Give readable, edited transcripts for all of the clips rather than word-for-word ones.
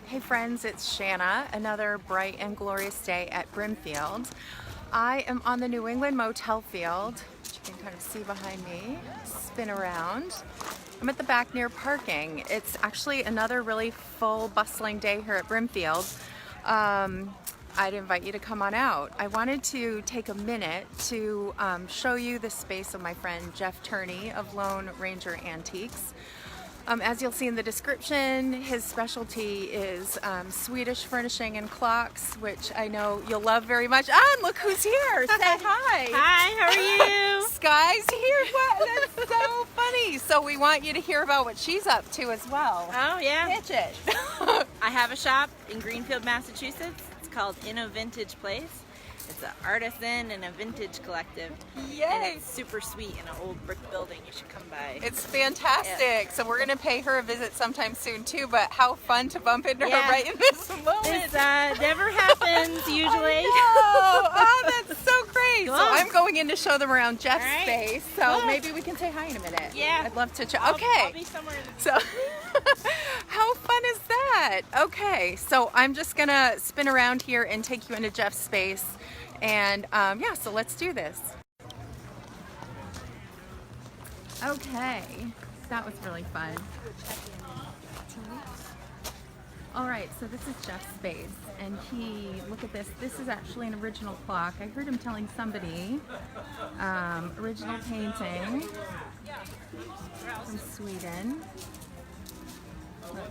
Hey friends, it's Shanna. Another bright and glorious day at Brimfield. I am on the New England Motel field, which you can kind of see behind me. Spin around. I'm at the back near parking. It's actually another really full, bustling day here at Brimfield. I'd invite you to come on out. I wanted to take a minute to show you the space of my friend Jeff Turney of Lone Ranger Antiques. As you'll see in the description, his specialty is Swedish furnishing and clocks, which I know you'll love very much. Ah, and look who's here! Say hi! Hi, how are you? Sky's here! Wow, that's so funny! So we want you to hear about what she's up to as well. Oh, yeah. Pitch it! I have a shop in Greenfield, Massachusetts. It's called In a Vintage Place. It's an artisan and a vintage collective. Yay! And it's super sweet in an old brick building. You should come by. It's fantastic. Yeah. So we're going to pay her a visit sometime soon too, but how fun to bump into her right in this moment. It never happens usually. Oh, that's so great. Go so on. I'm going in to show them around Jeff's space, so Cool. maybe we can say hi in a minute. Yeah. I'd love to chat. I'll Okay. be somewhere in the So how fun is that? Okay, so I'm just going to spin around here and take you into Jeff's space. And yeah, so let's do this. Okay, that was really fun. All right, so this is Jeff's space, and look at this. This is actually an original clock. I heard him telling somebody, original painting from Sweden. Look.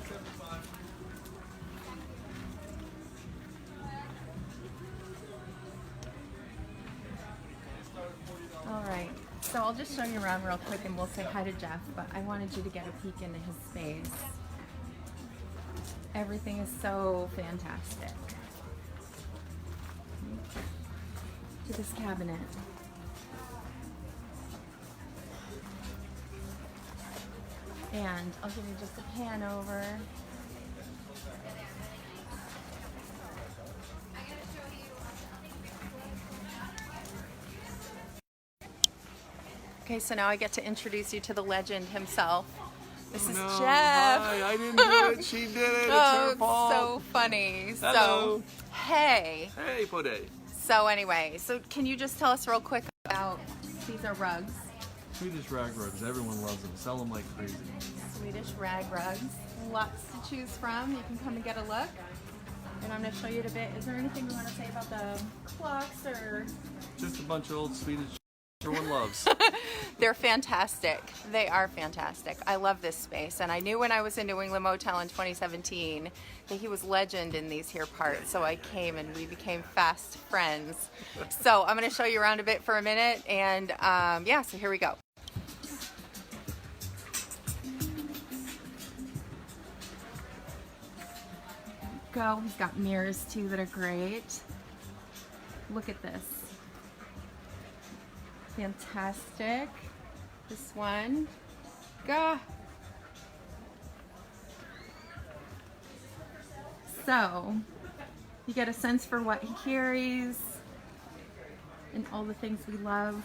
Alright, so I'll just show you around real quick and we'll say hi to Jeff, but I wanted you to get a peek into his space. Everything is so fantastic. To this cabinet. And I'll give you just a pan over. Okay, so now I get to introduce you to the legend himself. This is Jeff. Hi, I didn't do it. She did it. It's her fault. So funny. Hello. So, hey. Hey, Pode. So anyway, so can you just tell us real quick about, these are rugs. Swedish rag rugs. Everyone loves them. Sell them like crazy. Swedish rag rugs. Lots to choose from. You can come and get a look. And I'm going to show you in a bit. Is there anything you want to say about the clocks or? Just a bunch of old Swedish everyone loves. They're fantastic. They are fantastic. I love this space, and I knew when I was in New England Motel in 2017 that he was legend in these here parts, so I came and we became fast friends. So I'm going to show you around a bit for a minute, and yeah, so here we go. Go. He's got mirrors too that are great. Look at this. Fantastic. This one. Go. So, you get a sense for what he carries and all the things we love.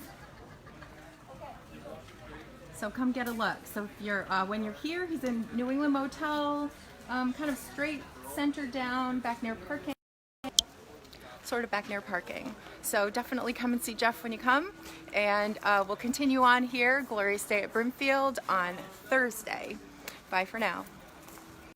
So come get a look. So if you're when you're here, he's in New England Motel, kind of straight center down back near parking. Sort of back near parking. So definitely come and see Jeff when you come, and we'll continue on here. Glorious day at Brimfield on Thursday. Bye for now.